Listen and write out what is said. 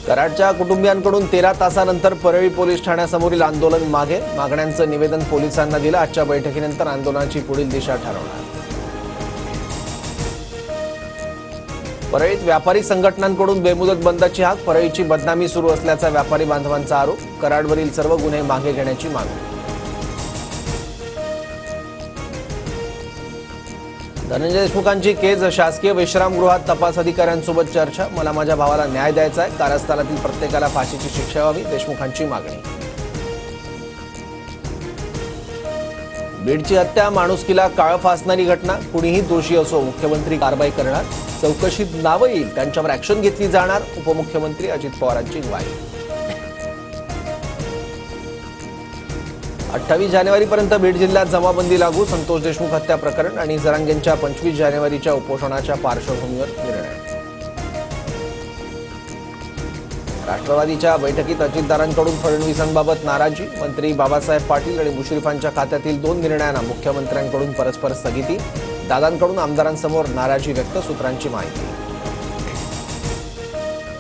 कराडच्या कुटुंबियांकडून 13 तासानंतर परळी पोलीस ठाण्यासमोरील आंदोलन मागे. मागण्यांचं निवेदन पोलिसांना दिलं. आजच्या बैठकीनंतर आंदोलनाची पुढील दिशा ठरवणार. परळीत व्यापारी संघटनांकडून बेमुदत बंदची हाक. परळीची बदनामी सुरू असल्याचा व्यापारी बांधवांचा आरोप. कराडवरील सर्व गुन्हे मागे घेण्याची मागणी. धनंजय देशमुखांची केज. शासकीय विश्रामगृहात तपास अधिकाऱ्यांसोबत चर्चा. मला माझ्या भावाला न्याय द्यायचा आहे. कारस्थानातील प्रत्येकाला फाशीची शिक्षा व्हावी, देशमुखांची मागणी. बीडची हत्या माणुसकीला काळं फासणारी घटना. कुणीही दोषी असो, मुख्यमंत्री कारवाई करणार. चौकशीत नावं येईल त्यांच्यावर ऍक्शन घेतली जाणार. उपमुख्यमंत्री अजित पवारांची ग्वाही. 28 जानेवारीपर्यंत बीड जिल्ह्यात जमावबंदी लागू. संतोष देशमुख हत्या प्रकरण आणि जरांगेंच्या 25 जानेवारीच्या उपोषणाच्या पार्श्वभूमीवर निर्णय. राष्ट्रवादीच्या बैठकीत अजितदारांकडून फडणवीसांबाबत नाराजी. मंत्री बाबासाहेब पाटील आणि मुश्रीफांच्या खात्यातील 2 निर्णयांना मुख्यमंत्र्यांकडून परस्पर स्थगिती. दादांकडून आमदारांसमोर नाराजी व्यक्त. सूत्रांची माहिती.